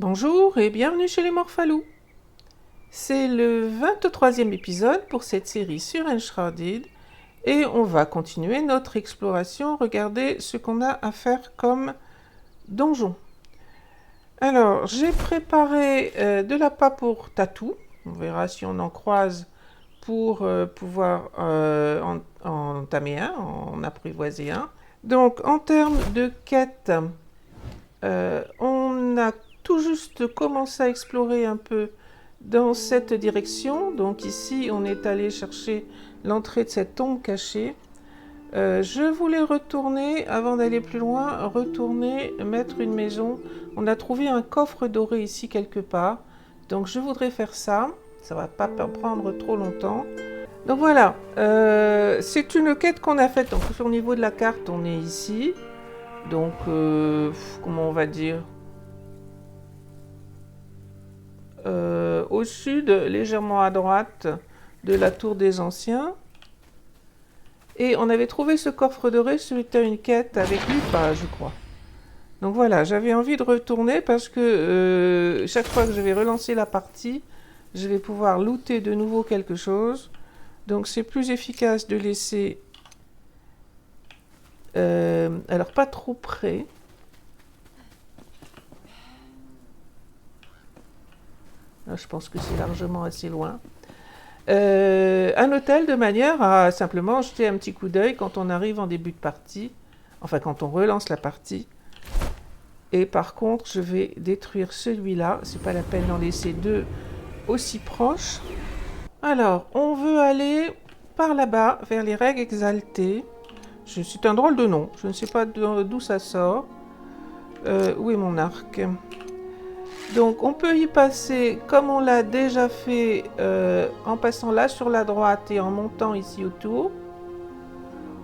Bonjour et bienvenue chez les Morphalous. C'est le 23e épisode pour cette série sur Enshrouded et on va continuer notre exploration, regarder ce qu'on a à faire comme donjon. Alors, j'ai préparé de l'appât pour Tatou, on verra si on en croise pour pouvoir en entamer un, en apprivoiser un. Donc, en termes de quête, on a tout juste commencé à explorer un peu dans cette direction. Donc ici, on est allé chercher l'entrée de cette tombe cachée. Je voulais retourner, avant d'aller plus loin, retourner mettre une maison. On a trouvé un coffre doré ici quelque part. Donc je voudrais faire ça. Ça va pas prendre trop longtemps. Donc voilà, c'est une quête qu'on a faite. Donc au niveau de la carte, on est ici. Donc, comment on va dire, au sud, légèrement à droite de la tour des anciens. Et on avait trouvé ce coffre doré, c'était une quête avec Lupa, je crois. Donc voilà, j'avais envie de retourner parce que chaque fois que je vais relancer la partie, je vais pouvoir looter de nouveau quelque chose. Donc c'est plus efficace de laisser... alors pas trop près. Là, je pense que c'est largement assez loin. Un hôtel de manière à simplement jeter un petit coup d'œil quand on arrive en début de partie, enfin quand on relance la partie. Et par contre, je vais détruire celui-là, c'est pas la peine d'en laisser deux aussi proches. Alors, on veut aller par là-bas, vers les règles exaltées. C'est un drôle de nom, je ne sais pas d'où ça sort. Où est mon arc ? Donc on peut y passer comme on l'a déjà fait en passant là sur la droite et en montant ici autour.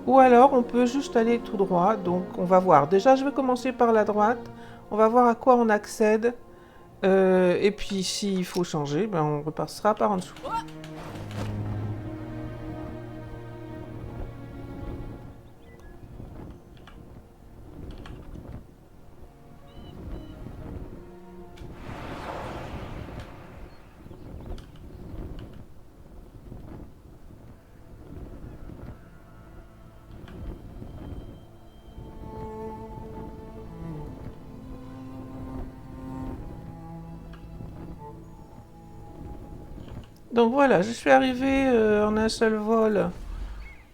Ou alors on peut juste aller tout droit. Donc on va voir. Déjà je vais commencer par la droite. On va voir à quoi on accède. Et puis s'il faut changer, ben, on repassera par en dessous. Donc voilà, je suis arrivée en un seul vol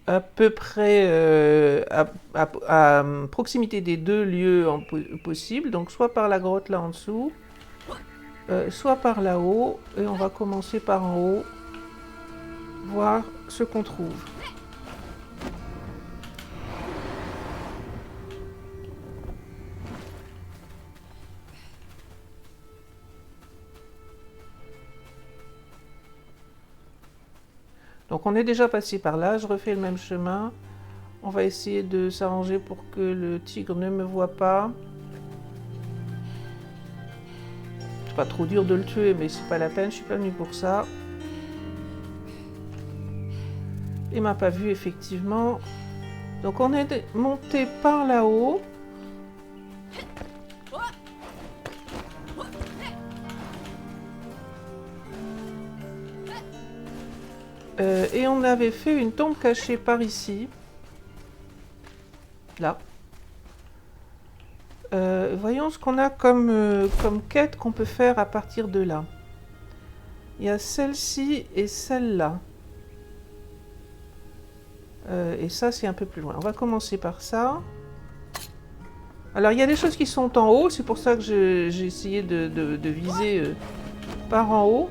à peu près à proximité des deux lieux possibles. Donc soit par la grotte là en dessous, soit par là-haut. Et on va commencer par en haut, voir ce qu'on trouve. Donc on est déjà passé par là, je refais le même chemin. On va essayer de s'arranger pour que le tigre ne me voit pas. C'est pas trop dur de le tuer, mais c'est pas la peine, je suis pas venue pour ça. Il m'a pas vu effectivement. Donc on est monté par là-haut. Et on avait fait une tombe cachée par ici. Là. Voyons ce qu'on a comme quête qu'on peut faire à partir de là. Il y a celle-ci et celle-là. Et ça, c'est un peu plus loin. On va commencer par ça. Alors, il y a des choses qui sont en haut. C'est pour ça que j'ai essayé de viser par en haut.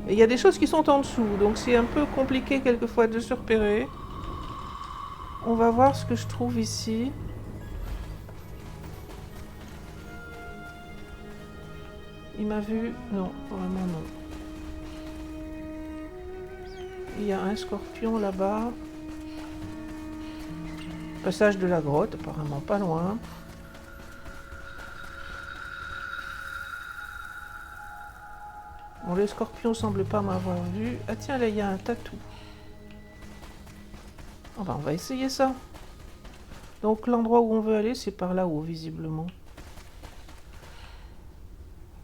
Et il y a des choses qui sont en dessous. Donc, c'est un peu compliqué quelquefois de se repérer. On va voir ce que je trouve ici. Il m'a vu? Non, vraiment non. Il y a un scorpion là-bas. Passage de la grotte, apparemment pas loin. Bon, le scorpion semble pas m'avoir vu. Ah tiens, là, il y a un tatou. Oh, bah, on va essayer ça. Donc l'endroit où on veut aller, c'est par là-haut, visiblement.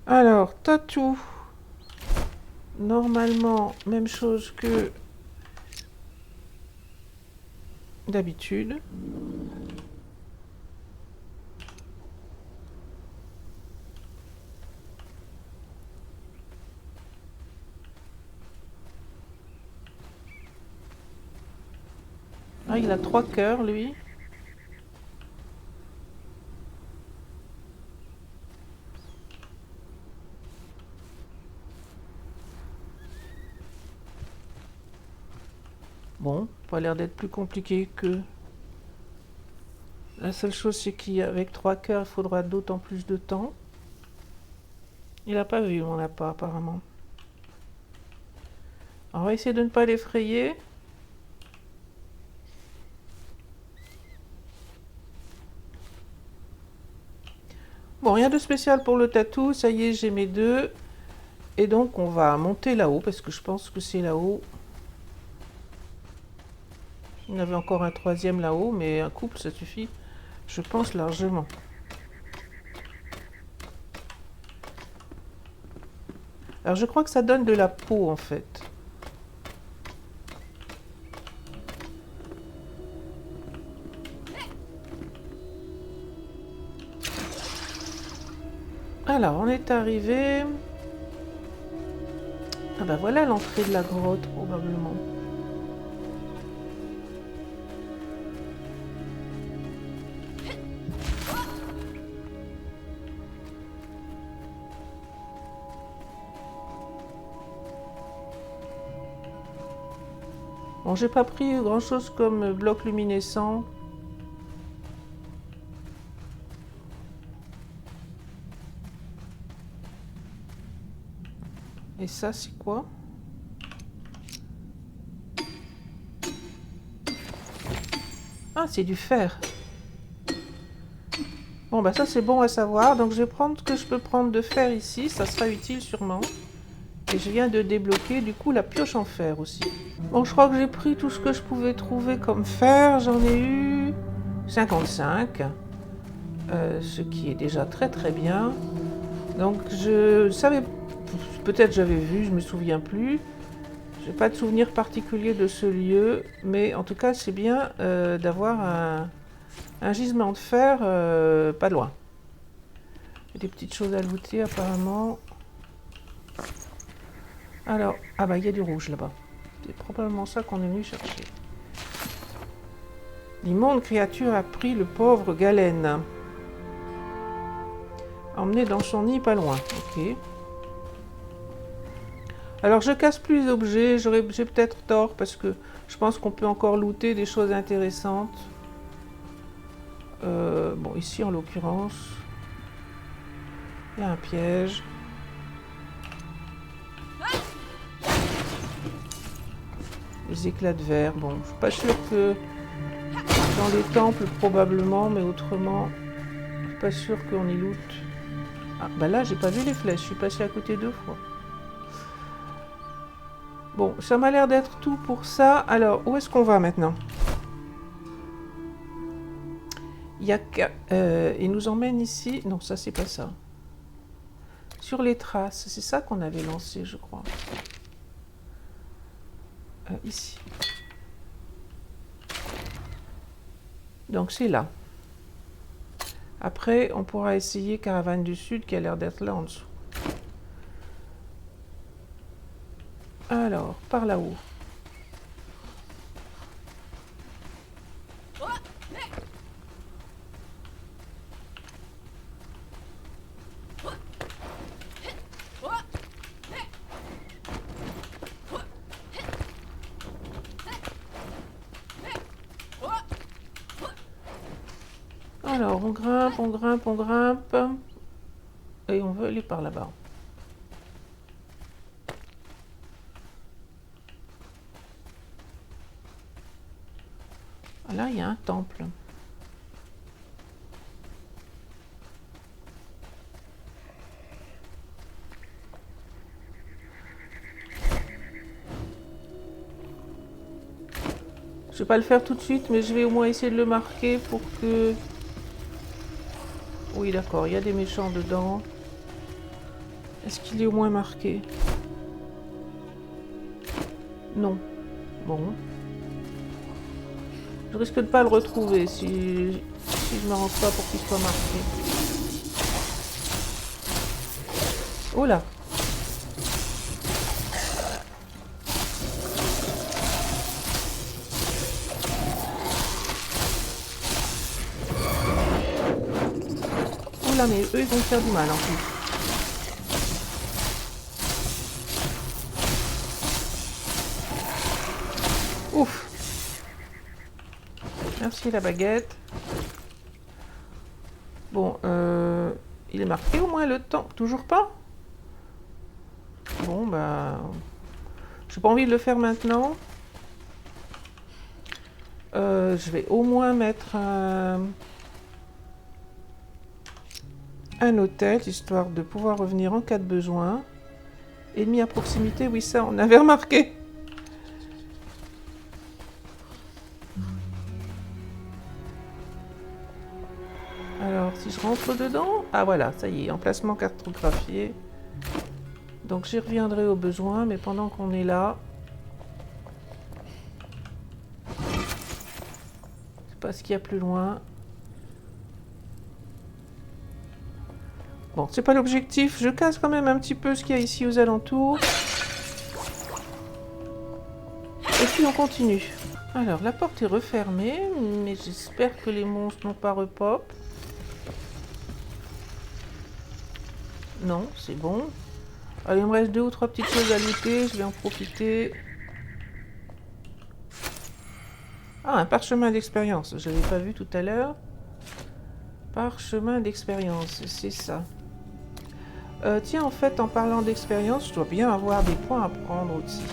Alors, tatou. Normalement, même chose que d'habitude. Ah, il a 3 cœurs, lui. Bon, pas l'air d'être plus compliqué que... La seule chose, c'est qu'avec 3 cœurs, il faudra d'autant plus de temps. Il n'a pas vu mon appât, apparemment. On va essayer de ne pas l'effrayer. Bon, rien de spécial pour le tatou. Ça y est, j'ai mes 2. Et donc, on va monter là-haut, parce que je pense que c'est là-haut. Il y en avait encore un 3e là-haut, mais un couple, ça suffit, je pense, largement. Alors, je crois que ça donne de la peau, en fait. Alors, on est arrivé... Ah ben voilà l'entrée de la grotte, probablement. Bon, j'ai pas pris grand-chose comme bloc luminescent. Et ça, c'est quoi? Ah, c'est du fer. Bon, bah ça, c'est bon à savoir. Donc, je vais prendre ce que je peux prendre de fer ici. Ça sera utile sûrement. Et je viens de débloquer, du coup, la pioche en fer aussi. Bon, je crois que j'ai pris tout ce que je pouvais trouver comme fer. J'en ai eu 55. Ce qui est déjà très très bien. Donc, je savais... Peut-être j'avais vu, je me souviens plus. J'ai pas de souvenir particulier de ce lieu, mais en tout cas c'est bien d'avoir un gisement de fer pas loin. Il y a des petites choses à looter apparemment. Alors, ah bah il y a du rouge là-bas. C'est probablement ça qu'on est venu chercher. L'immonde créature a pris le pauvre Galen. Emmené dans son nid pas loin, ok. Alors je casse plus les objets, j'ai peut-être tort parce que je pense qu'on peut encore looter des choses intéressantes. Bon, ici en l'occurrence, il y a un piège. Les éclats de verre, bon, je suis pas sûre que dans les temples probablement, mais autrement, je suis pas sûre qu'on y loot. Ah, bah là j'ai pas vu les flèches, je suis passé à côté 2 fois. Bon, ça m'a l'air d'être tout pour ça. Alors, où est-ce qu'on va maintenant? Il nous emmène ici. Non, ça, c'est pas ça. Sur les traces. C'est ça qu'on avait lancé, je crois. Ici. Donc, c'est là. Après, on pourra essayer Caravane du Sud, qui a l'air d'être là en dessous. Alors, par là-haut. Alors, on grimpe, on grimpe, on grimpe. Et on veut aller par là-bas. Là, il y a un temple. Je vais pas le faire tout de suite, mais je vais au moins essayer de le marquer pour que... Oui, d'accord, il y a des méchants dedans. Est-ce qu'il est au moins marqué? Non. Bon. Je risque de pas le retrouver si je me rends pas pour qu'il soit marqué. Oh là! Oh là, mais eux ils vont me faire du mal en plus. Ouf! Merci la baguette. Bon, il est marqué au moins le temps. Toujours pas? Bon, bah... J'ai pas envie de le faire maintenant. Je vais au moins mettre un hôtel, histoire de pouvoir revenir en cas de besoin. Ennemi à proximité, oui, ça, on avait remarqué. Alors, si je rentre dedans... Ah, voilà, ça y est, emplacement cartographié. Donc, j'y reviendrai au besoin, mais pendant qu'on est là... Je sais pas ce qu'il y a plus loin. Bon, c'est pas l'objectif. Je casse quand même un petit peu ce qu'il y a ici aux alentours. Et puis, on continue. Alors, la porte est refermée, mais j'espère que les monstres n'ont pas repop. Non, c'est bon. Allez, il me reste 2 ou 3 petites choses à looter, je vais en profiter. Ah, un parchemin d'expérience, je l'avais pas vu tout à l'heure. Parchemin d'expérience, c'est ça. Tiens, en fait, en parlant d'expérience, je dois bien avoir des points à prendre aussi.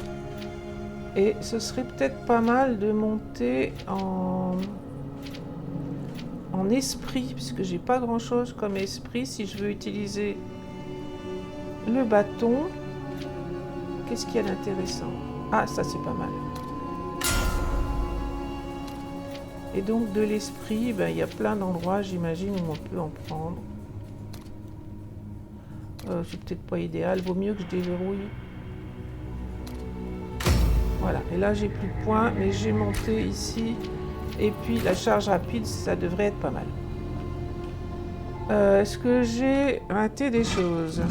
Et ce serait peut-être pas mal de monter en esprit, puisque j'ai pas grand-chose comme esprit. Si je veux utiliser le bâton, qu'est-ce qu'il y a d'intéressant? Ah, ça c'est pas mal. Et donc de l'esprit, ben, il y a plein d'endroits, j'imagine, où on peut en prendre. C'est peut-être pas idéal, vaut mieux que je déverrouille. Voilà, et là j'ai plus de points, mais j'ai monté ici. Et puis la charge rapide, ça devrait être pas mal. Est-ce que j'ai raté des choses?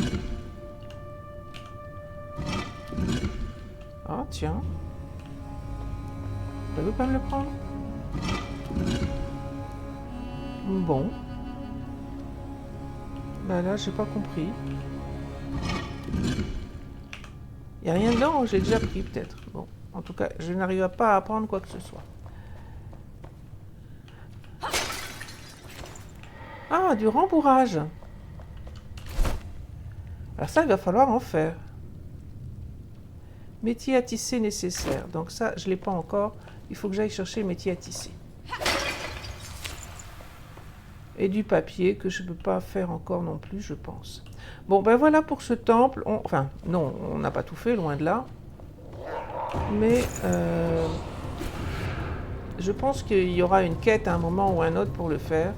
Ah tiens. Tu veux pas me le prendre? Bon. Bah là, j'ai pas compris. Il n'y a rien dedans, j'ai déjà pris peut-être. Bon, en tout cas, je n'arrive pas à apprendre quoi que ce soit. Ah, du rembourrage. Alors ça, il va falloir en faire. Métier à tisser nécessaire. Donc ça, je ne l'ai pas encore. Il faut que j'aille chercher le métier à tisser. Et du papier que je ne peux pas faire encore non plus, je pense. Bon, ben voilà pour ce temple. Enfin, non, on n'a pas tout fait, loin de là. Mais je pense qu'il y aura une quête à un moment ou un autre pour le faire.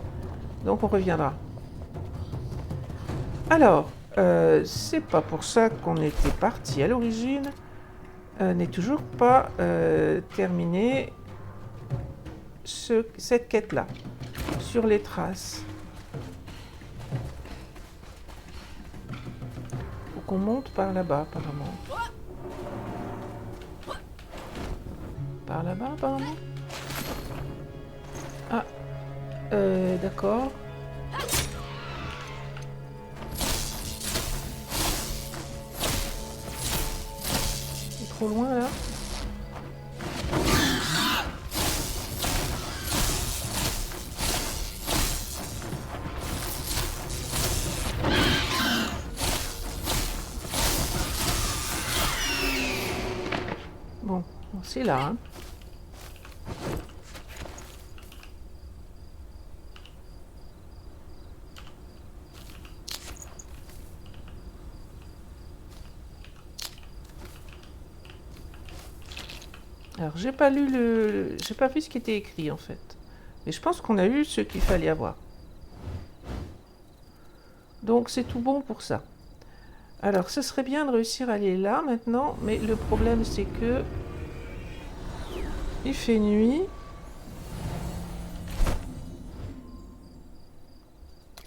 Donc on reviendra. Alors, c'est pas pour ça qu'on était parti à l'origine. N'est toujours pas terminé cette quête-là. Sur les traces. Faut qu'on monte par là-bas, apparemment. Par là-bas, apparemment. Ah, d'accord. C'est trop loin, là. Bon, c'est là, hein. Alors, j'ai pas lu j'ai pas vu ce qui était écrit, en fait. Mais je pense qu'on a eu ce qu'il fallait avoir. Donc, c'est tout bon pour ça. Alors, ce serait bien de réussir à aller là maintenant, mais le problème c'est que il fait nuit.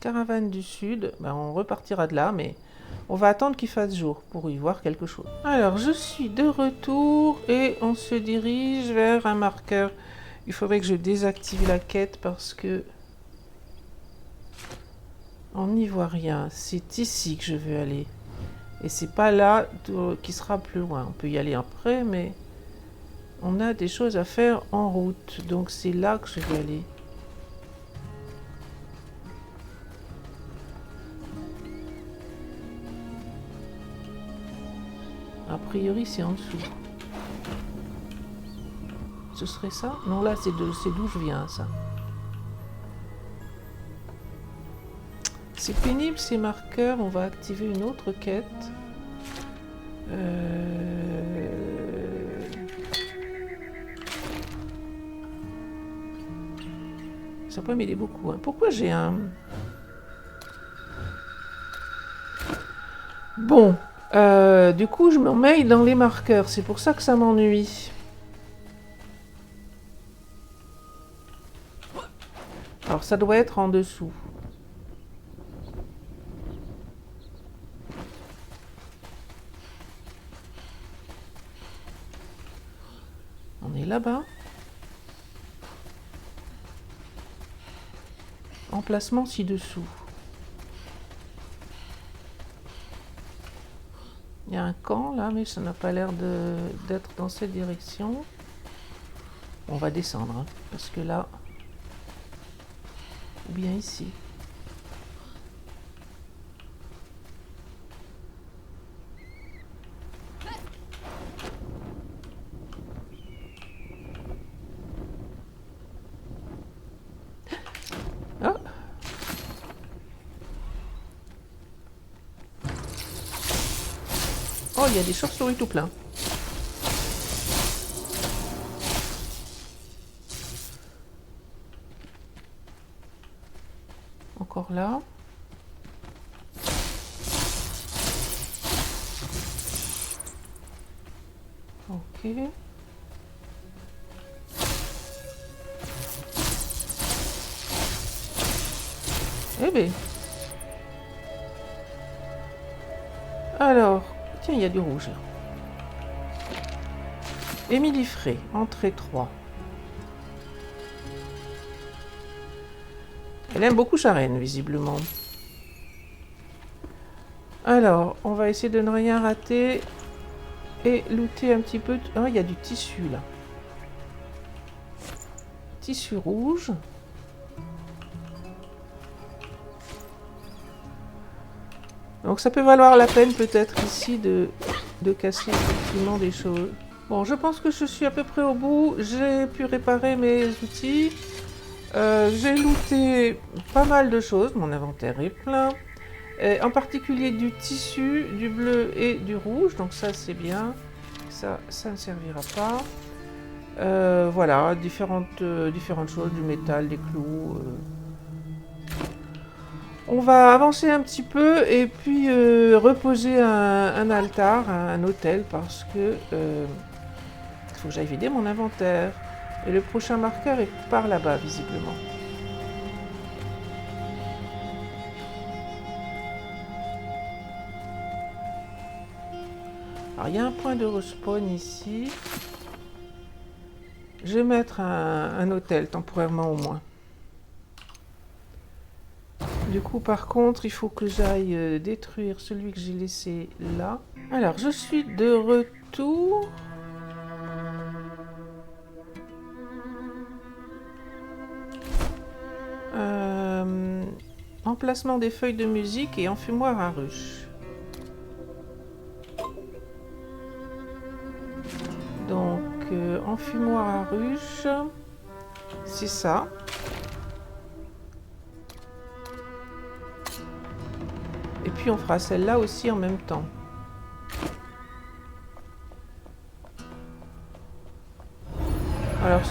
Caravane du Sud, ben, on repartira de là, mais on va attendre qu'il fasse jour pour y voir quelque chose. Alors, je suis de retour et on se dirige vers un marqueur. Il faudrait que je désactive la quête parce que on n'y voit rien. C'est ici que je veux aller. Et c'est pas là qui sera plus loin. On peut y aller après, mais on a des choses à faire en route. Donc c'est là que je veux aller. A priori, c'est en dessous. Ce serait ça? Non, là, c'est d'où je viens, ça. C'est pénible, ces marqueurs. On va activer une autre quête. Ça peut m'aider beaucoup. Hein. Pourquoi j'ai un... Bon. Du coup, je me mêle dans les marqueurs. C'est pour ça que ça m'ennuie. Alors, ça doit être en dessous. On est là-bas. Emplacement ci-dessous. Il y a un camp là, mais ça n'a pas l'air d'être dans cette direction. On va descendre, hein, parce que là, ou bien ici. Ah. Oh, il y a des chauves-souris tout plein. Encore là. Ok. Eh bien. Alors, tiens, il y a du rouge là. Émilie Frey, entrée 3. Elle aime beaucoup Charène, visiblement. Alors, on va essayer de ne rien rater et looter un petit peu. Ah, il y a du tissu là. Tissu rouge. Donc ça peut valoir la peine peut-être ici de casser effectivement des choses. Bon, je pense que je suis à peu près au bout. J'ai pu réparer mes outils. J'ai looté pas mal de choses. Mon inventaire est plein. En particulier du tissu, du bleu et du rouge. Donc ça c'est bien. Ça ne servira pas. Voilà, différentes choses, du métal, des clous. On va avancer un petit peu et puis reposer un altar, un autel, parce que il faut que j'aille vider mon inventaire. Et le prochain marqueur est par là-bas, visiblement. Alors, il y a un point de respawn ici. Je vais mettre un hôtel, temporairement au moins. Du coup, par contre, il faut que j'aille détruire celui que j'ai laissé là. Alors, je suis de retour. Emplacement des feuilles de musique et enfumoir à ruche. Donc, enfumoir à ruche, c'est ça. Et puis on fera celle-là aussi en même temps. Alors,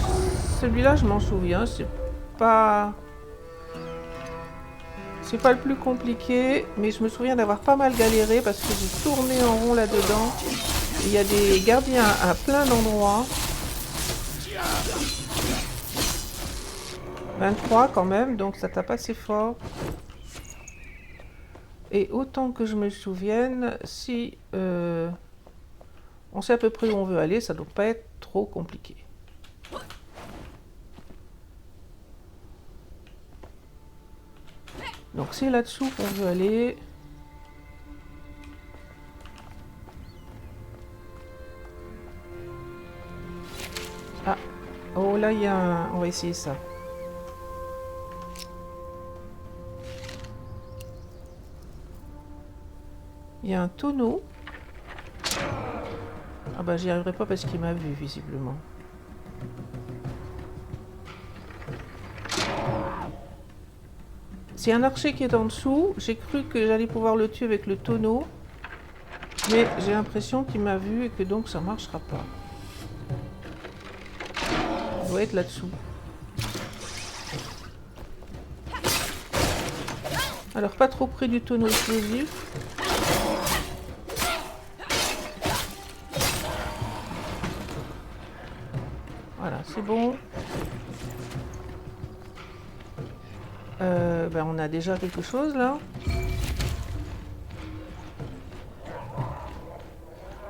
celui-là, je m'en souviens, c'est c'est pas le plus compliqué, mais je me souviens d'avoir pas mal galéré parce que j'ai tourné en rond là-dedans. Il y a des gardiens à plein d'endroits. 23 quand même, donc ça tape assez fort. Et autant que je me souvienne, si on sait à peu près où on veut aller, ça ne doit pas être trop compliqué. Donc c'est là-dessous qu'on veut aller. Ah, oh là il y a un... On va essayer ça. Il y a un tonneau. Ah bah j'y arriverai pas parce qu'il m'a vu visiblement. C'est un archer qui est en dessous. J'ai cru que j'allais pouvoir le tuer avec le tonneau. Mais j'ai l'impression qu'il m'a vu et que donc ça marchera pas. Il doit être là-dessous. Alors pas trop près du tonneau explosif. Voilà, c'est bon. Ben on a déjà quelque chose là.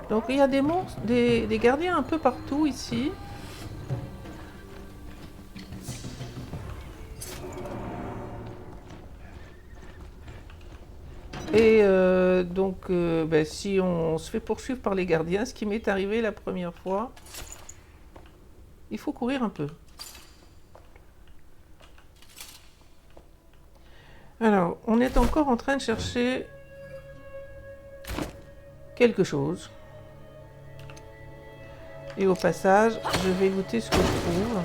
Donc il y a des monstres, des gardiens un peu partout ici. Et donc ben, si on se fait poursuivre par les gardiens, ce qui m'est arrivé la première fois, il faut courir un peu. Alors, on est encore en train de chercher quelque chose. Et au passage, je vais goûter ce que je trouve.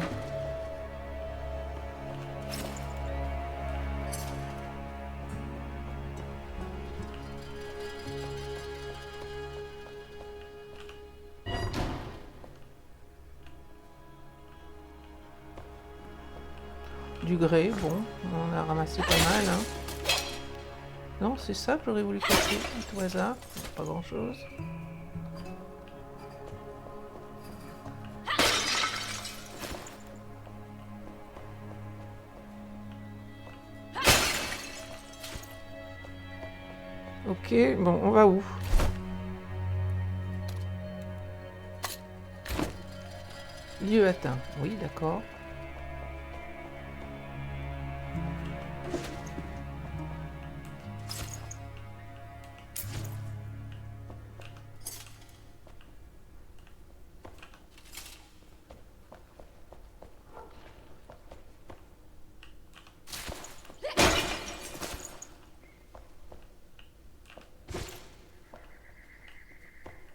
Du grès, bon, on a ramassé pas mal. Hein. Non, c'est ça que j'aurais voulu casser, tout hasard, pas grand chose. Ok, bon, on va où? Lieu atteint, oui, d'accord.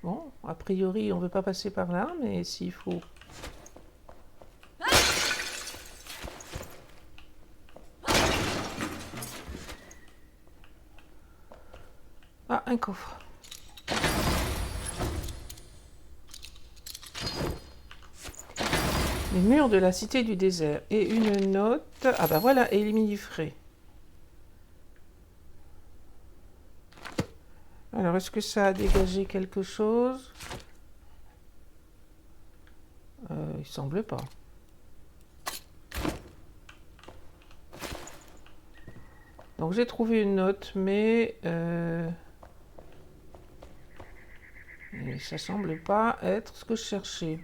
Bon, a priori, on ne veut pas passer par là, mais s'il faut... Ah, un coffre. Les murs de la cité du désert. Et une note... Ah bah voilà, éliminer frais. Alors, est-ce que ça a dégagé quelque chose? Il semble pas. Donc j'ai trouvé une note, mais ça semble pas être ce que je cherchais.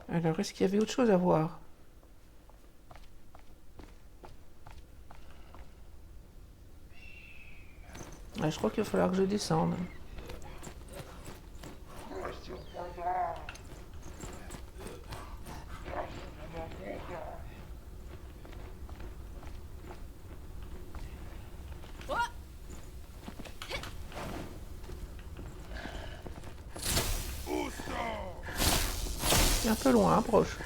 Alors, est-ce qu'il y avait autre chose à voir? Ah, je crois qu'il va falloir que je descende. C'est un peu loin, proche.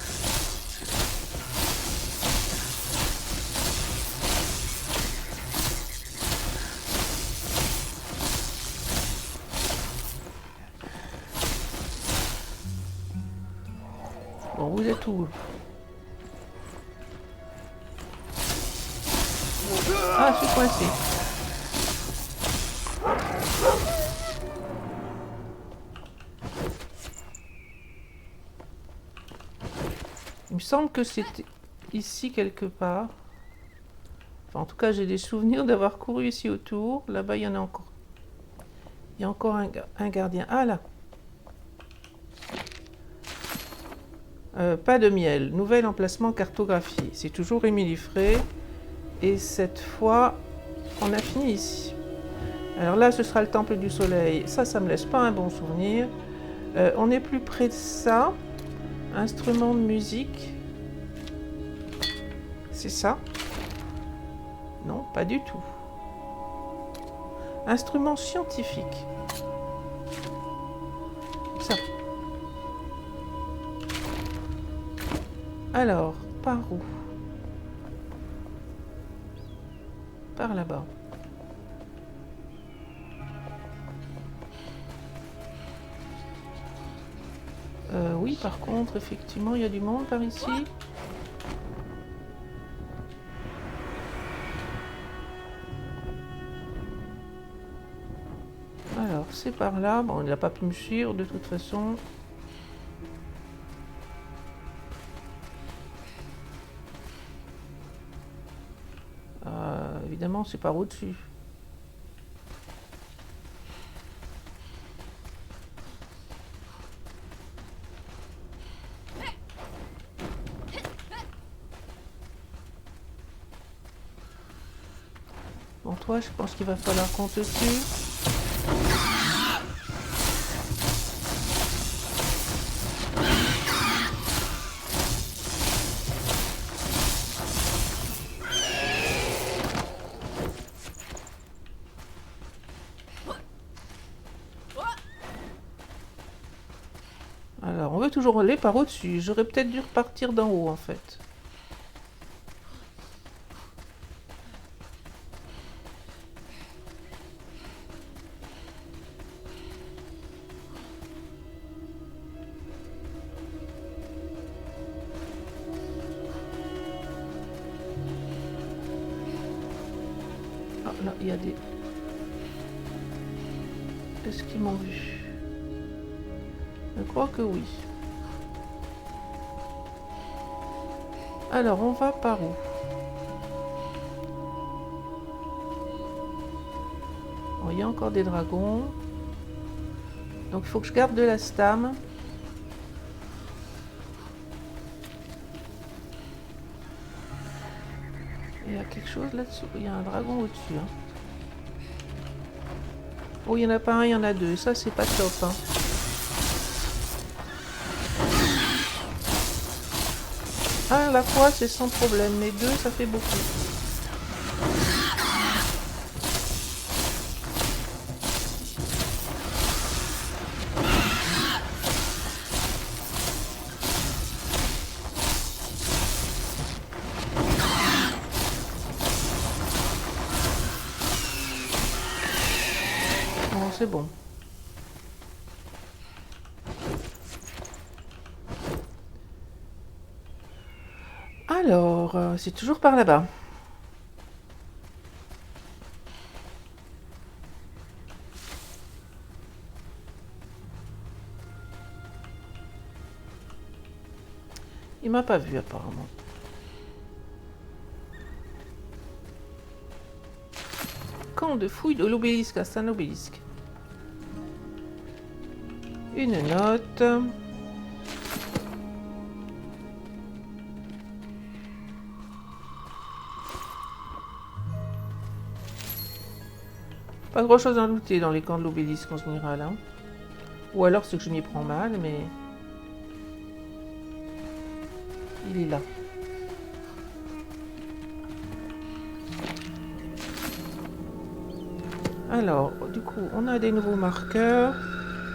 tout. Ah, je suis coincé. Il me semble que c'était ici quelque part. Enfin, en tout cas, j'ai des souvenirs d'avoir couru ici autour. Là-bas, il y en a encore. Il y a encore un gardien. Ah là. Pas de miel. Nouvel emplacement cartographié. C'est toujours Émilie Frey. Et cette fois, on a fini ici. Alors là, ce sera le temple du soleil. Ça me laisse pas un bon souvenir. On est plus près de ça. Instrument de musique. C'est ça? Non, pas du tout. Instrument scientifique. Ça. Alors, par où? Par là-bas. Oui, par contre, effectivement, il y a du monde par ici. Alors, c'est par là. Bon, il n'a pas pu me suivre de toute façon. Évidemment, c'est par au-dessus. Bon, toi, je pense qu'il va falloir qu'on te tue. Alors, on veut toujours aller par au-dessus. J'aurais peut-être dû repartir d'en haut, en fait. Ah, là, il y a des... Est-ce qu'ils m'ont vu? Je crois que oui. Alors, on va par où? Bon, il y a encore des dragons. Donc, il faut que je garde de la stam. Il y a quelque chose là-dessous. Il y a un dragon au-dessus. Hein. Oh, il n'y en a pas un, il y en a deux. Ça, c'est pas top. Hein. Un à la fois, c'est sans problème. Mais deux, ça fait beaucoup. Bon, c'est bon. Alors, c'est toujours par là-bas. Il m'a pas vu apparemment. Camp de fouille de l'obélisque. Ah, c'est un obélisque. Une note. Pas grand chose à looter dans les camps de l'obélisque en général. Hein. Ou alors c'est que je m'y prends mal, mais... Il est là. Alors, du coup, on a des nouveaux marqueurs.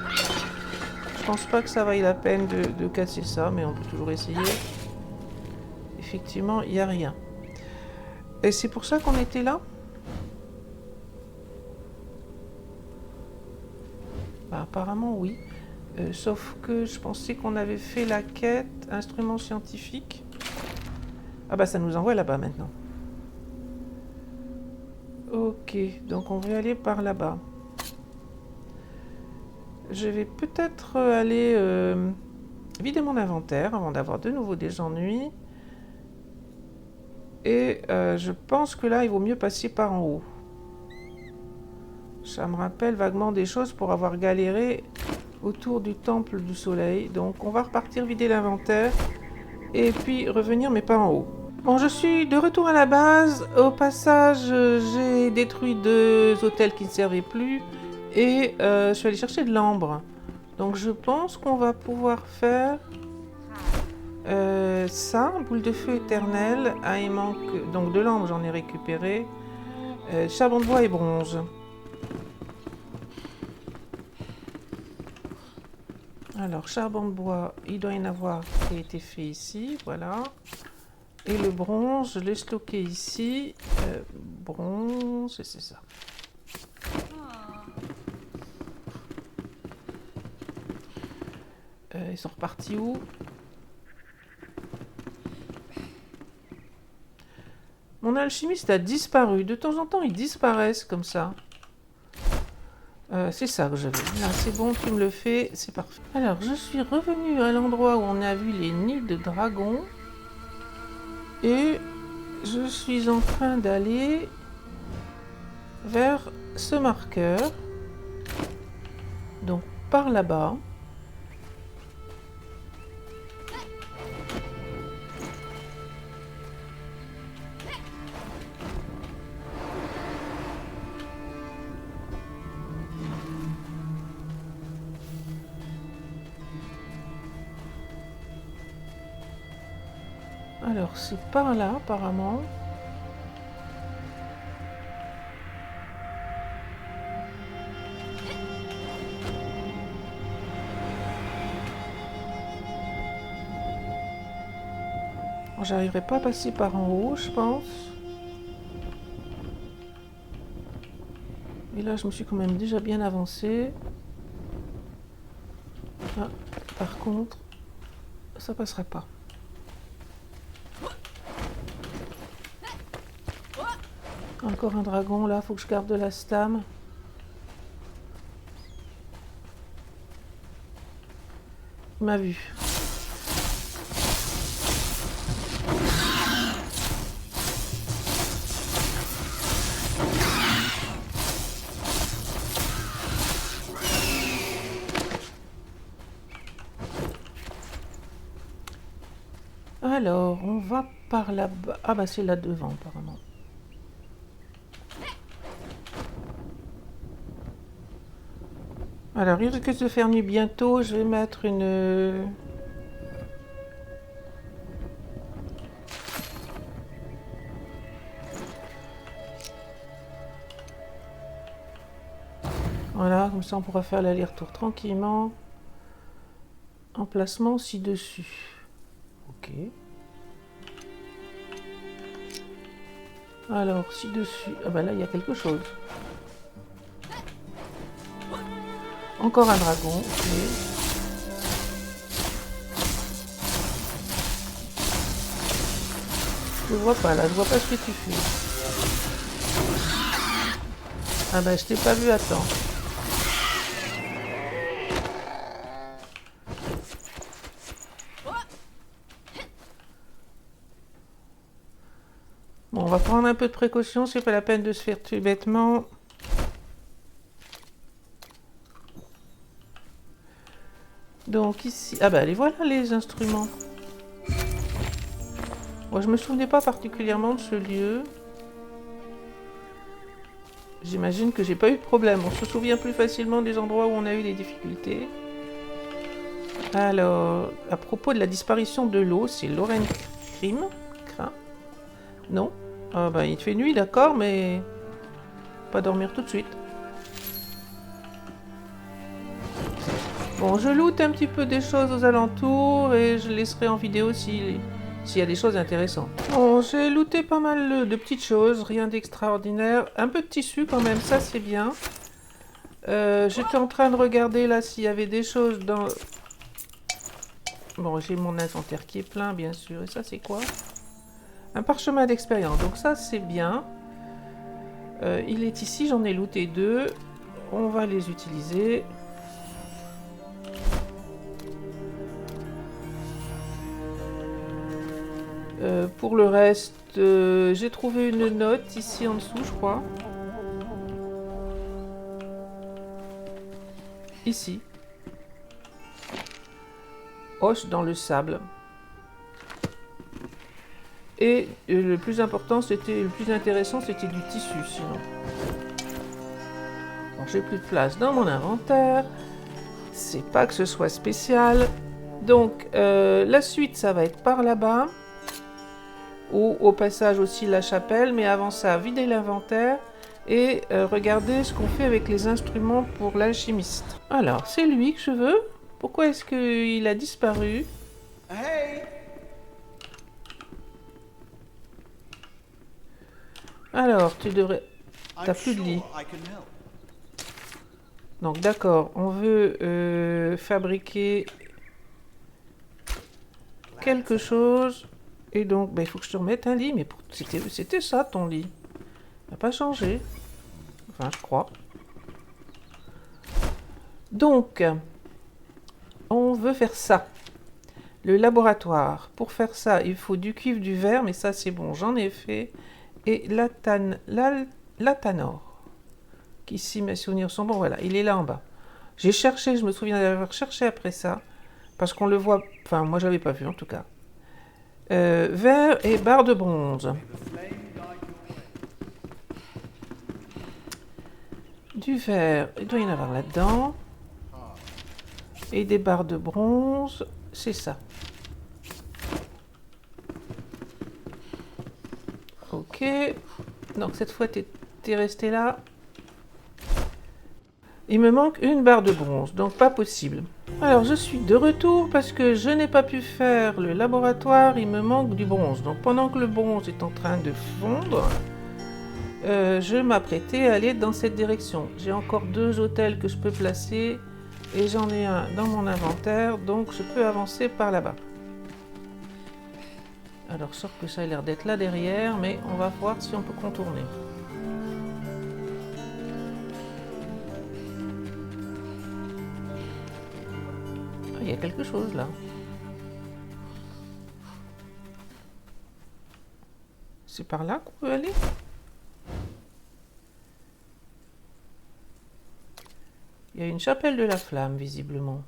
Je pense pas que ça vaille la peine de casser ça, mais on peut toujours essayer. Effectivement, il n'y a rien. Et c'est pour ça qu'on était là? Bah, apparemment, oui. Sauf que je pensais qu'on avait fait la quête instrument scientifique. Ah bah ça nous envoie là-bas maintenant. Ok, donc on va aller par là-bas. Je vais peut-être aller vider mon inventaire avant d'avoir de nouveau des ennuis. Et je pense que là, il vaut mieux passer par en haut. Ça me rappelle vaguement des choses pour avoir galéré autour du temple du soleil. Donc on va repartir vider l'inventaire et puis revenir, mais pas en haut. Bon, je suis de retour à la base. Au passage, j'ai détruit 2 hôtels qui ne servaient plus et je suis allée chercher de l'ambre. Donc je pense qu'on va pouvoir faire ça, boule de feu éternelle. Ah, il manque donc de l'ambre, j'en ai récupéré. Charbon de bois et bronze. Alors, charbon de bois, il doit y en avoir qui a été fait ici, voilà. Et le bronze, je l'ai stocké ici. Bronze, c'est ça. Ils sont repartis où? Mon alchimiste a disparu. De temps en temps, ils disparaissent comme ça. C'est ça que je veux. Là, c'est bon, tu me le fais, c'est parfait. Alors, je suis revenue à l'endroit où on a vu les nids de dragons. Et je suis en train d'aller vers ce marqueur. Donc, par là-bas. Alors, c'est par là, apparemment. J'arriverai pas à passer par en haut, je pense. Et là, je me suis quand même déjà bien avancé. Ah, par contre, ça passera pas. Encore un dragon, là, faut que je garde de la stam. Il m'a vu. Alors, on va par là-bas. Ah bah c'est là devant, apparemment. Alors, il risque de se faire nuit bientôt. Je vais mettre une... Voilà, comme ça on pourra faire l'aller-retour tranquillement. Emplacement ci-dessus. Ok. Alors, ci-dessus... Ah bah là, il y a quelque chose. Encore un dragon, ok. Je vois pas là, je vois pas ce que tu fais. Ah bah je t'ai pas vu à temps. Bon, on va prendre un peu de précaution, c'est pas la peine de se faire tuer bêtement. Donc ici... Ah bah les voilà les instruments. Moi je me souvenais pas particulièrement de ce lieu. J'imagine que j'ai pas eu de problème. On se souvient plus facilement des endroits où on a eu des difficultés. Alors, à propos de la disparition de l'eau, c'est Lorraine Crime. Non? Ah bah il fait nuit, d'accord, mais... pas dormir tout de suite. Bon, je loot un petit peu des choses aux alentours et je laisserai en vidéo s'il y a des choses intéressantes. Bon, j'ai looté pas mal de petites choses, rien d'extraordinaire. Un peu de tissu quand même, ça c'est bien. J'étais en train de regarder là s'il y avait des choses dans... Bon, j'ai mon inventaire qui est plein, bien sûr. Et ça, c'est quoi? Un parchemin d'expérience. Donc ça, c'est bien. Il est ici, j'en ai looté 2. On va les utiliser. Pour le reste, j'ai trouvé une note ici en dessous, je crois. Ici. Hoche dans le sable. Et le plus intéressant, c'était du tissu, sinon. Bon, j'ai plus de place dans mon inventaire. C'est pas que ce soit spécial. Donc, la suite, ça va être par là-bas. Ou au passage aussi la chapelle. Mais avant ça, vider l'inventaire. Et regardez ce qu'on fait avec les instruments pour l'alchimiste. Alors, c'est lui que je veux. Pourquoi est-ce qu'il a disparu? Hey! Alors, tu devrais... T'as plus de lit. Donc d'accord, on veut fabriquer quelque chose. Et donc, il faut que je te remette un lit. Mais c'était ça ton lit. Il n'a pas changé. Enfin, je crois. Donc, on veut faire ça. Le laboratoire. Pour faire ça, il faut du cuivre, du verre. Mais ça, c'est bon, j'en ai fait. Et l'atanor. Qui, si mes souvenirs sont bons, voilà, il est là en bas. J'ai cherché, je me souviens d'avoir cherché après ça. Parce qu'on le voit... Enfin, moi, je l'avais pas vu, en tout cas. Verre et barre de bronze. Du verre, il doit y en avoir là-dedans. Et des barres de bronze, c'est ça. Ok. Donc cette fois, t'es resté là. Il me manque une barre de bronze, donc pas possible. Alors je suis de retour parce que je n'ai pas pu faire le laboratoire, il me manque du bronze. Donc pendant que le bronze est en train de fondre, je m'apprêtais à aller dans cette direction. J'ai encore 2 hôtels que je peux placer et j'en ai un dans mon inventaire, donc je peux avancer par là-bas. Alors sauf que ça a l'air d'être là derrière, mais on va voir si on peut contourner. Ah, il y a quelque chose là. C'est par là qu'on peut aller ? Il y a une chapelle de la flamme, visiblement.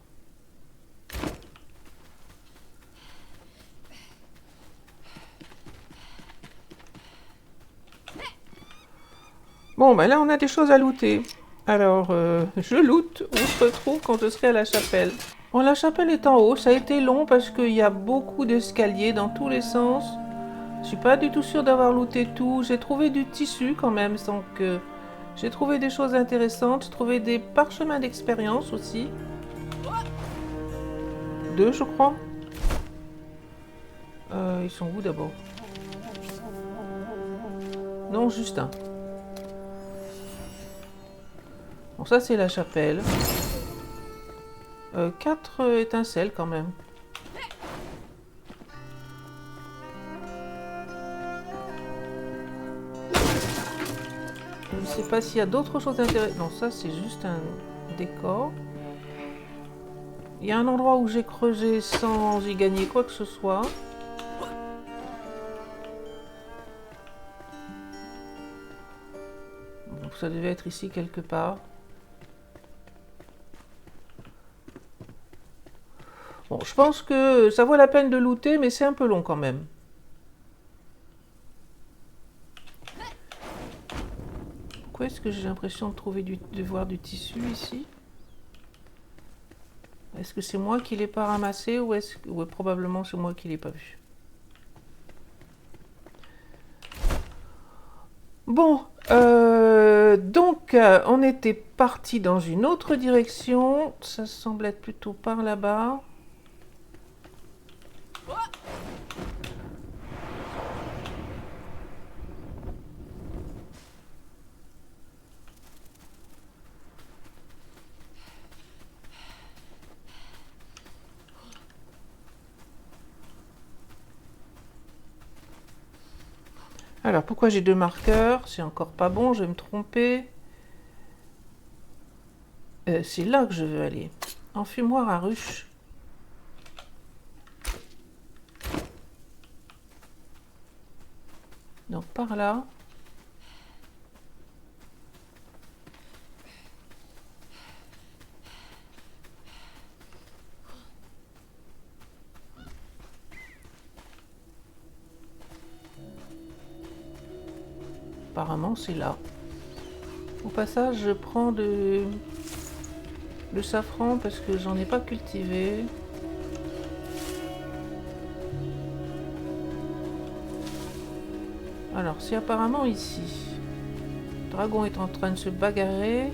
Bon, ben là, on a des choses à looter. Alors, je loot. On se retrouve quand je serai à la chapelle. Bon, la chapelle est en haut. Ça a été long parce qu'il y a beaucoup d'escaliers dans tous les sens. Je suis pas du tout sûre d'avoir looté tout. J'ai trouvé du tissu quand même, donc... j'ai trouvé des choses intéressantes. J'ai trouvé des parchemins d'expérience aussi. 2, je crois. Ils sont où d'abord? Non, juste un. Bon, ça c'est la chapelle. 4 étincelles quand même. Je ne sais pas s'il y a d'autres choses intéressantes. Non, ça c'est juste un décor. Il y a un endroit où j'ai creusé sans y gagner quoi que ce soit. Bon, ça devait être ici quelque part. Bon, je pense que ça vaut la peine de looter, mais c'est un peu long quand même. Pourquoi est-ce que j'ai l'impression de voir du tissu ici? Est-ce que c'est moi qui ne l'ai pas ramassé ou probablement c'est moi qui ne l'ai pas vu? Bon, donc on était parti dans une autre direction. Ça semble être plutôt par là-bas. Alors, pourquoi j'ai 2 marqueurs? C'est encore pas bon, je vais me tromper. C'est là que je veux aller. Enfumoir à ruche. Donc par là. Apparemment c'est là. Au passage, je prends le safran parce que j'en ai pas cultivé. Alors, c'est apparemment ici. Le dragon est en train de se bagarrer.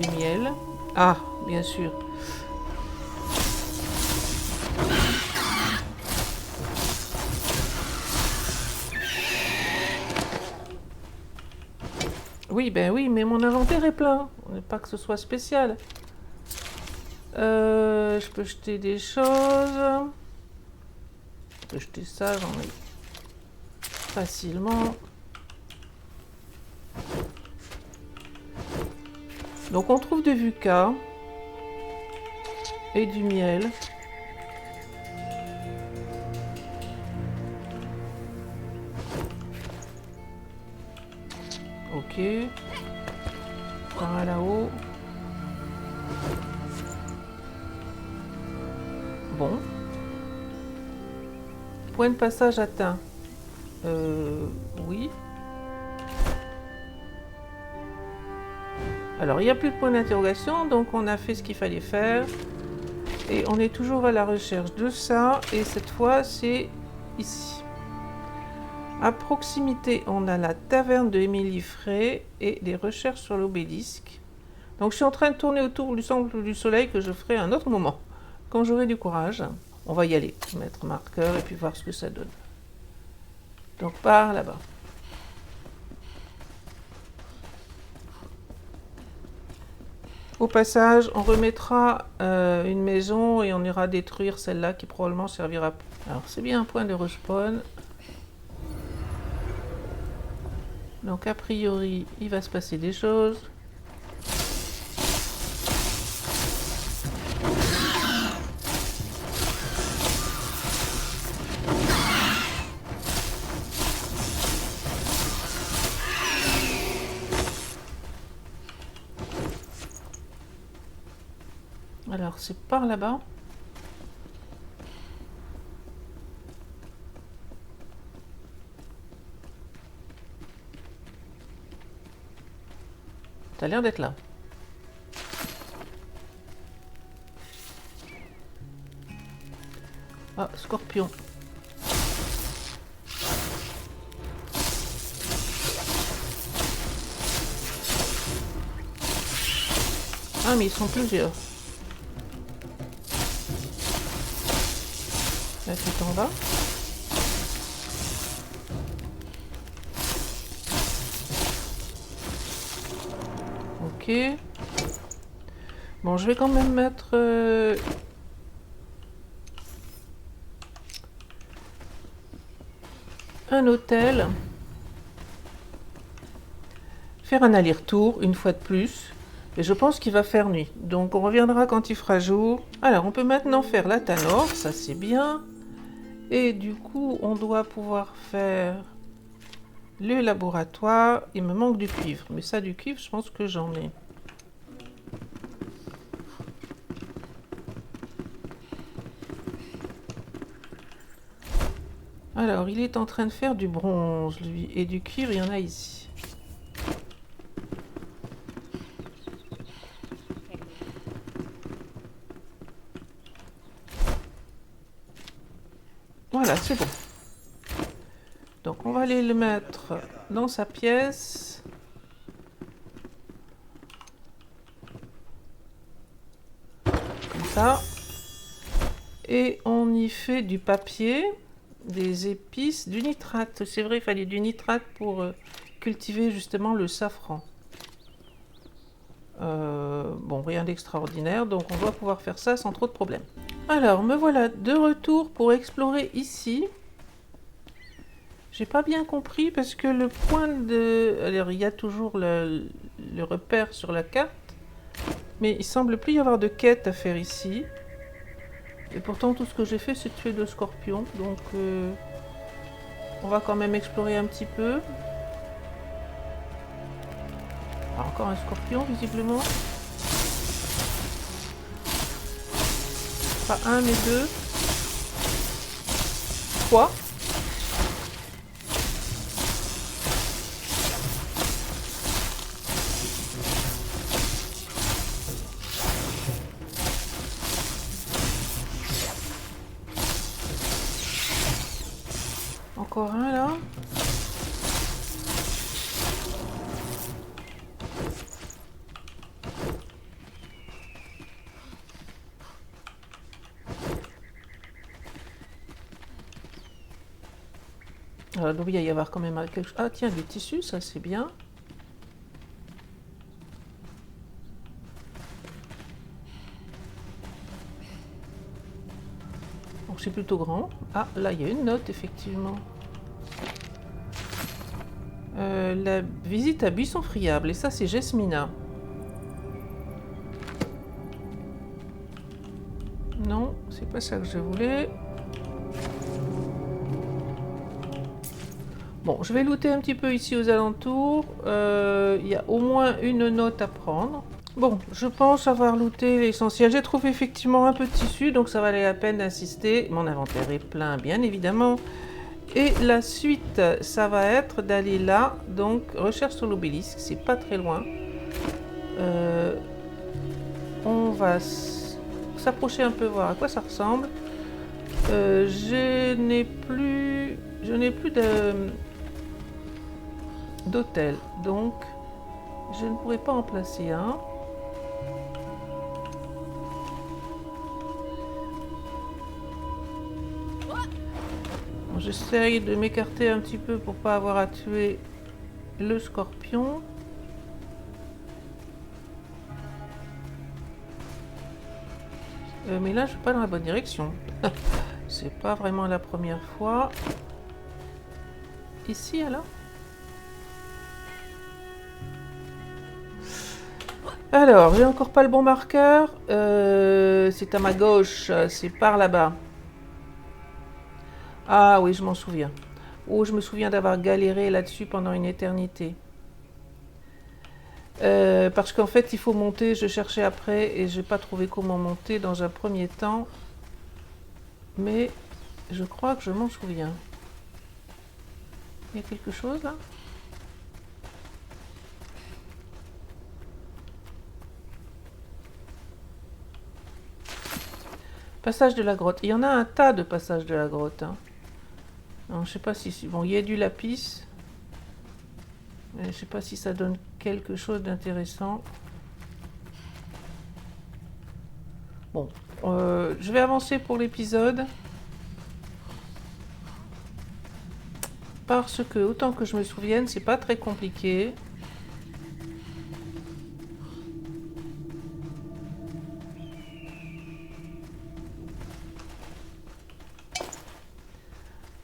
Du miel. Ah, bien sûr. Oui, ben oui, mais mon inventaire est plein. Pas que ce soit spécial. Je peux jeter des choses. Je peux jeter ça, j'en ai facilement. Donc on trouve du VUCA et du miel. Ok. Par là-haut. Bon. Point de passage atteint. Oui. Alors, il n'y a plus de point d'interrogation, donc on a fait ce qu'il fallait faire. Et on est toujours à la recherche de ça, et cette fois, c'est ici. À proximité, on a la taverne de Émilie Frey et des recherches sur l'obélisque. Donc, je suis en train de tourner autour du temple du soleil que je ferai à un autre moment, quand j'aurai du courage. On va y aller, mettre marqueur et puis voir ce que ça donne. Donc, par là-bas. Au passage, on remettra une maison et on ira détruire celle-là qui probablement servira. Alors, c'est bien un point de respawn. Donc, a priori, il va se passer des choses. Alors, c'est par là-bas. Ça a l'air d'être là. Ah, scorpion. Ah, mais ils sont plusieurs. Là, tout en bas. Ok. Bon, je vais quand même mettre... un hôtel. Faire un aller-retour, une fois de plus. Et je pense qu'il va faire nuit. Donc on reviendra quand il fera jour. Alors, on peut maintenant faire la Tanor, ça c'est bien. Et du coup, on doit pouvoir faire le laboratoire. Il me manque du cuivre. Mais ça, du cuivre, je pense que j'en ai. Alors, il est en train de faire du bronze, lui. Et du cuivre, il y en a ici. Voilà, c'est bon. Donc, on va aller le mettre dans sa pièce. Comme ça. Et on y fait du papier, des épices, du nitrate. C'est vrai, il fallait du nitrate pour cultiver justement le safran. bon, rien d'extraordinaire, donc on doit pouvoir faire ça sans trop de problèmes. Alors, me voilà de retour pour explorer ici. J'ai pas bien compris parce que le point de... Alors, il y a toujours le repère sur la carte, mais il semble plus y avoir de quête à faire ici. Et pourtant, tout ce que j'ai fait, c'est tuer 2 scorpions, donc on va quand même explorer un petit peu. Ah, encore un scorpion, visiblement. Pas un, mais 2. 3. Encore un là. Donc il va y avoir quand même quelque chose. Ah tiens, du tissu, ça c'est bien. Donc c'est plutôt grand. Ah, là il y a une note effectivement. La visite à Buisson Friable, et ça c'est Jasmina. Non, c'est pas ça que je voulais. Bon, je vais looter un petit peu ici aux alentours. Il y a au moins une note à prendre. Bon, je pense avoir looté l'essentiel. J'ai trouvé effectivement un peu de tissu, donc ça valait la peine d'insister. Mon inventaire est plein, bien évidemment. Et la suite, ça va être d'aller là, donc recherche sur l'obélisque, c'est pas très loin. On va s'approcher un peu, voir à quoi ça ressemble. Je n'ai plus d'hôtel, donc je ne pourrai pas en placer un. J'essaye de m'écarter un petit peu pour pas avoir à tuer le scorpion. Mais là, je suis pas dans la bonne direction. C'est pas vraiment la première fois. Ici, alors? Alors, j'ai encore pas le bon marqueur. C'est à ma gauche, c'est par là-bas. Ah oui, je m'en souviens. Oh, je me souviens d'avoir galéré là-dessus pendant une éternité. Parce qu'en fait, il faut monter, je cherchais après et je n'ai pas trouvé comment monter dans un premier temps. Mais je crois que je m'en souviens. Il y a quelque chose là? Passage de la grotte. Il y en a un tas de passages de la grotte. Hein. Alors, je sais pas si... Bon, il y a du lapis. Mais je sais pas si ça donne quelque chose d'intéressant. Bon, je vais avancer pour l'épisode. Parce que, autant que je me souvienne, c'est pas très compliqué.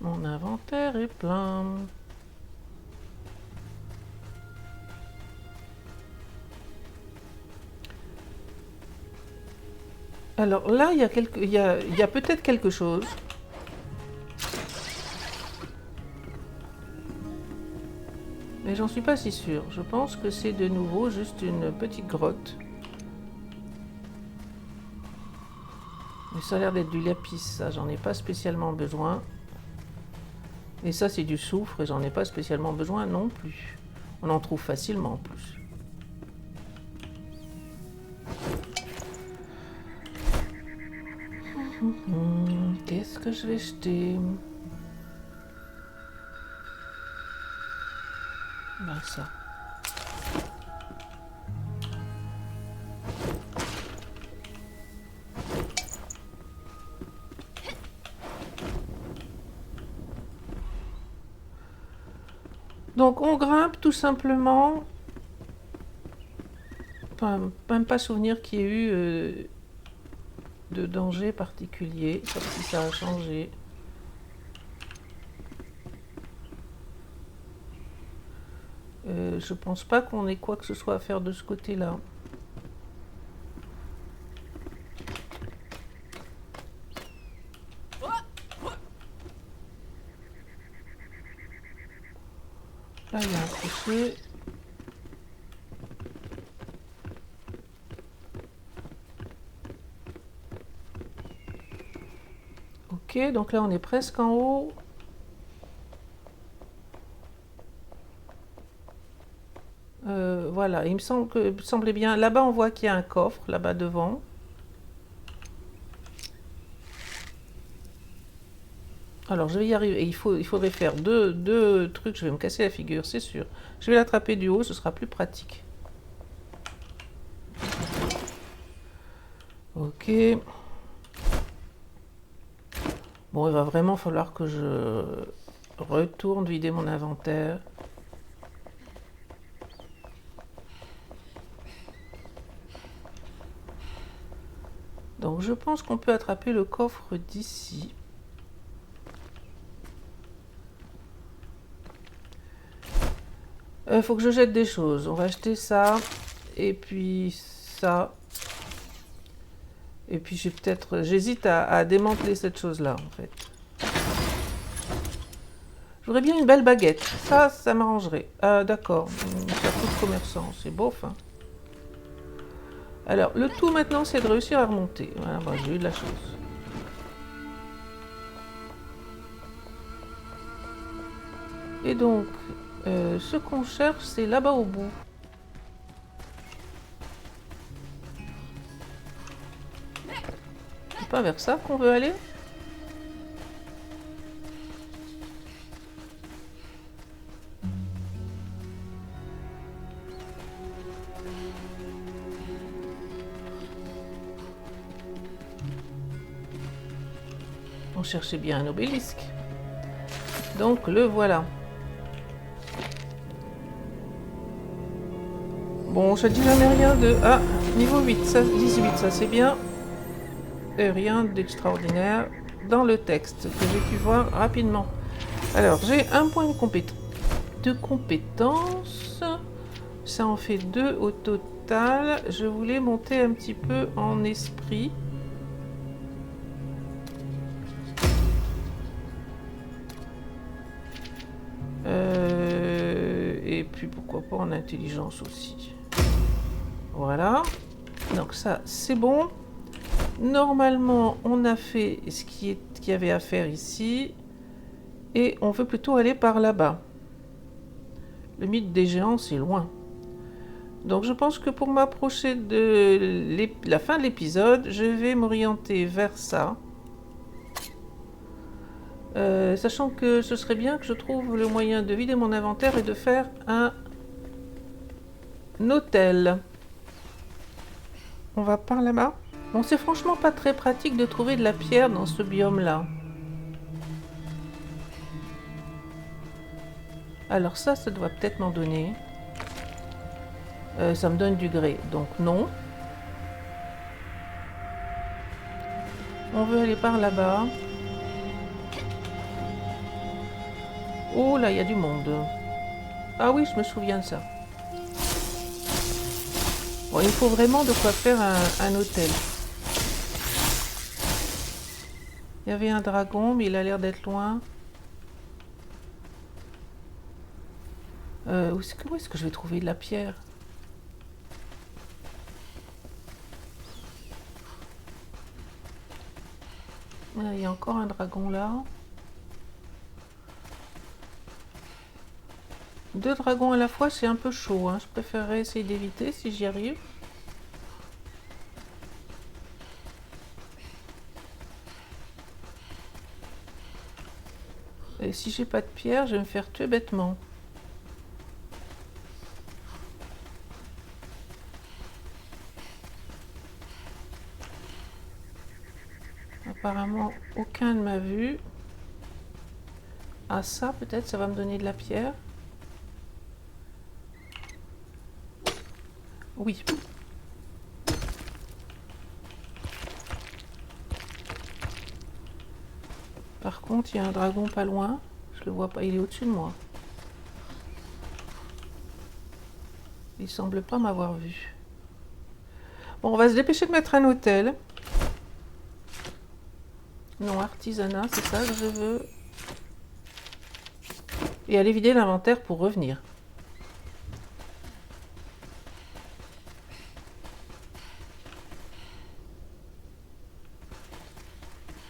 Mon inventaire est plein. Alors là, il y a peut-être quelque chose. Mais j'en suis pas si sûre. Je pense que c'est de nouveau juste une petite grotte. Mais ça a l'air d'être du lapis, ça. J'en ai pas spécialement besoin. Et ça, c'est du soufre et j'en ai pas spécialement besoin non plus. On en trouve facilement en plus. Qu'est-ce que je vais jeter? Ben ça. Donc on grimpe tout simplement même pas souvenir qu'il y ait eu de danger particulier, sauf si ça a changé. Je pense pas qu'on ait quoi que ce soit à faire de ce côté-là. Là, il y a un crochet. Ok, donc là, on est presque en haut. Voilà, il me semblait bien. Là-bas, on voit qu'il y a un coffre, là-bas devant. Alors, je vais y arriver. Et il faudrait faire deux trucs. Je vais me casser la figure, c'est sûr. Je vais l'attraper du haut, ce sera plus pratique. Ok. Bon, il va vraiment falloir que je retourne vider mon inventaire. Donc, je pense qu'on peut attraper le coffre d'ici. Faut que je jette des choses. On va acheter ça. Et puis ça. Et puis j'hésite à démanteler cette chose-là, en fait. Je voudrais bien une belle baguette. Ça m'arrangerait. Ah, d'accord. Ça coûte commerçant. C'est beauf, hein. Alors, le tout maintenant, c'est de réussir à remonter. Voilà, bon, j'ai eu de la chance. Et donc, ce qu'on cherche, c'est là-bas au bout. C'est pas vers ça qu'on veut aller ? On cherchait bien un obélisque. Donc, le voilà. Bon, je dis jamais rien de... Ah, niveau 8, ça, 18, ça c'est bien. Et rien d'extraordinaire dans le texte que j'ai pu voir rapidement. Alors, j'ai un point de compétence. Ça en fait 2 au total. Je voulais monter un petit peu en esprit. Et puis pourquoi pas en intelligence aussi. Voilà. Donc ça, c'est bon. Normalement, on a fait ce qu'il y avait à faire ici. Et on veut plutôt aller par là-bas. Le mythe des géants, c'est loin. Donc je pense que pour m'approcher de la fin de l'épisode, je vais m'orienter vers ça. Sachant que ce serait bien que je trouve le moyen de vider mon inventaire et de faire un hôtel. On va par là-bas. Bon, c'est franchement pas très pratique de trouver de la pierre dans ce biome-là. Alors ça doit peut-être m'en donner. Ça me donne du grès, donc non. On veut aller par là-bas. Oh là, il y a du monde. Ah oui, je me souviens de ça. Bon, il faut vraiment de quoi faire un hôtel. Il y avait un dragon, mais il a l'air d'être loin. Où est-ce que je vais trouver de la pierre ? Il y a encore un dragon là. 2 dragons à la fois, c'est un peu chaud, hein. Je préférerais essayer d'éviter si j'y arrive. Et si j'ai pas de pierre, je vais me faire tuer bêtement. Apparemment, aucun ne m'a vu. Ah ça, peut-être, ça va me donner de la pierre. Oui. Par contre, il y a un dragon pas loin. Je le vois pas, il est au-dessus de moi. Il semble pas m'avoir vu. Bon, on va se dépêcher de mettre un hôtel. Non, artisanat, c'est ça que je veux. Et aller vider l'inventaire pour revenir.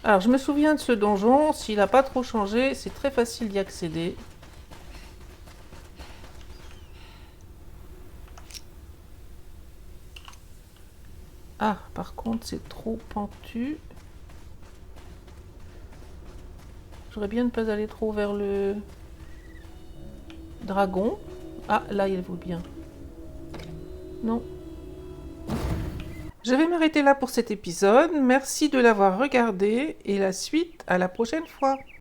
Alors, je me souviens de ce donjon. S'il n'a pas trop changé, c'est très facile d'y accéder. Ah, par contre, c'est trop pentu. J'aurais bien ne pas aller trop vers le dragon. Ah, là, il vaut bien. Non. Je vais m'arrêter là pour cet épisode. Merci de l'avoir regardé et la suite à la prochaine fois.